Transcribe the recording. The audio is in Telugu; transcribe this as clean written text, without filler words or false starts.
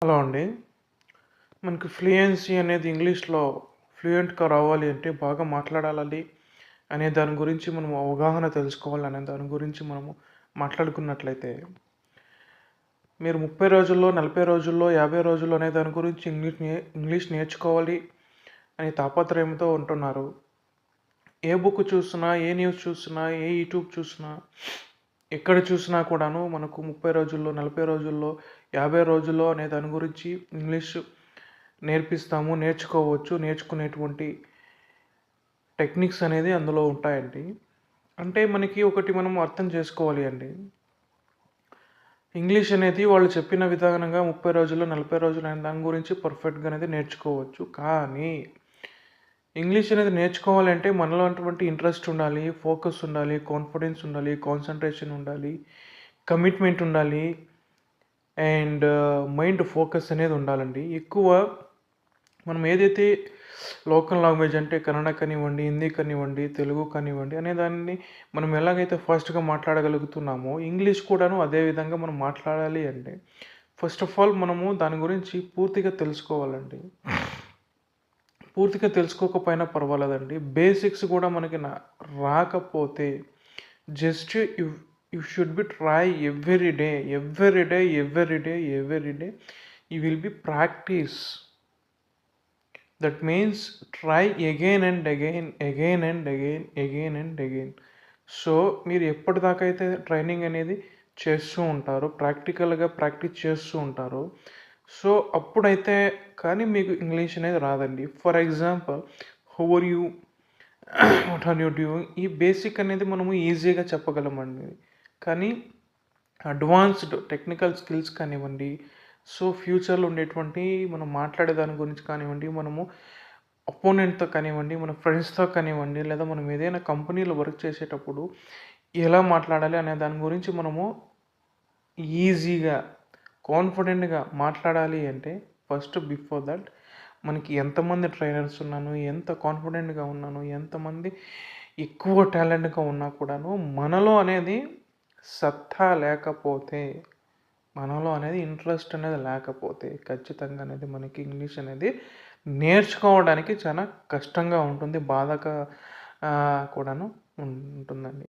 హలో అండి. మనకి ఫ్లూయెన్సీ అనేది ఇంగ్లీష్‌లో ఫ్లూయెంట్‌గా రావాలి అంటే బాగా మాట్లాడాలి అనే దాని గురించి మనం అవగాహన తెలుసుకోవాలి అనే దాని గురించి మనము మాట్లాడుకున్నట్లయితే, మీరు 30 రోజుల్లో, 40 రోజుల్లో, 50 రోజుల్లో అనే దాని గురించి ఇంగ్లీష్ నేర్చుకోవాలి అనే తాపత్రయంతో ఉంటున్నారు. ఏ బుక్ చూసినా, ఏ న్యూస్ చూసినా, ఏ యూట్యూబ్ చూసినా, ఎక్కడ చూసినా కూడాను మనకు 30 రోజుల్లో, 40 రోజుల్లో, 50 రోజుల్లో అనే దాని గురించి ఇంగ్లీష్ నేర్చుకోవచ్చు. నేర్చుకునేటువంటి టెక్నిక్స్ అనేది అందులో ఉంటాయండి. అంటే మనకి ఒకటి మనం అర్థం చేసుకోవాలి అండి. ఇంగ్లీష్ అనేది వాళ్ళు చెప్పిన విధానంగా 30 రోజుల్లో, 40 రోజులు అనే దాని గురించి పర్ఫెక్ట్‌గా అనేది నేర్చుకోవచ్చు. కానీ ఇంగ్లీష్ అనేది నేర్చుకోవాలంటే మనలో అటువంటి ఇంట్రెస్ట్ ఉండాలి, ఫోకస్ ఉండాలి, కాన్ఫిడెన్స్ ఉండాలి, కాన్సంట్రేషన్ ఉండాలి, కమిట్మెంట్ ఉండాలి అండ్ మైండ్ ఫోకస్ అనేది ఉండాలండి. ఎక్కువ మనం ఏదైతే లోకల్ లాంగ్వేజ్ అంటే కన్నడ కానివ్వండి, హిందీ కానివ్వండి, తెలుగు కానివ్వండి అనే దాన్ని మనం ఎలాగైతే ఫాస్ట్‌గా మాట్లాడగలుగుతున్నామో, ఇంగ్లీష్ కూడాను అదే విధంగా మనం మాట్లాడాలి అంటే, ఫస్ట్ ఆఫ్ ఆల్ మనము దాని గురించి పూర్తిగా తెలుసుకోవాలండి. పూర్తిగా తెలుసుకోకపోయినా పర్వాలేదండి. బేసిక్స్ కూడా మనకి రాకపోతే just you should be try every day, every day, every day, every day. You will be practice. That means try again and again, again and again, again and again. So మీరు ఎప్పటిదాకా అయితే ట్రైనింగ్ అనేది చేస్తూ ఉంటారో, ప్రాక్టికల్గా ప్రాక్టీస్ చేస్తూ ఉంటారో, సో అప్పుడైతే కానీ మీకు ఇంగ్లీష్ అనేది రాదండి. For example, how are you, what are you doing, ఈ బేసిక్ అనేది మనము ఈజీగా చెప్పగలమండి. కానీ అడ్వాన్స్డ్ టెక్నికల్ స్కిల్స్ కానివ్వండి, సో ఫ్యూచర్లో ఉండేటువంటి మనం మాట్లాడే దాని గురించి కానివ్వండి, మనము అపోనెంట్తో కానివ్వండి, మన ఫ్రెండ్స్తో కానివ్వండి, లేదా మనం ఏదైనా కంపెనీలో వర్క్ చేసేటప్పుడు ఎలా మాట్లాడాలి అనే దాని గురించి మనము ఈజీగా, కాన్ఫిడెంట్గా మాట్లాడాలి అంటే ఫస్ట్ బిఫోర్ దట్ మనకి ఎంతమంది ట్రైనర్స్ ఉన్నాను, ఎంత కాన్ఫిడెంట్గా ఉన్నాను, ఎంతమంది ఎక్కువ టాలెంట్గా ఉన్నా కూడాను మనలో అనేది సత్తా లేకపోతే, మనలో అనేది ఇంట్రెస్ట్ అనేది లేకపోతే ఖచ్చితంగా అనేది మనకి ఇంగ్లీష్ అనేది నేర్చుకోవడానికి చాలా కష్టంగా ఉంటుంది. బాధగా కూడాను ఉంటుందండి.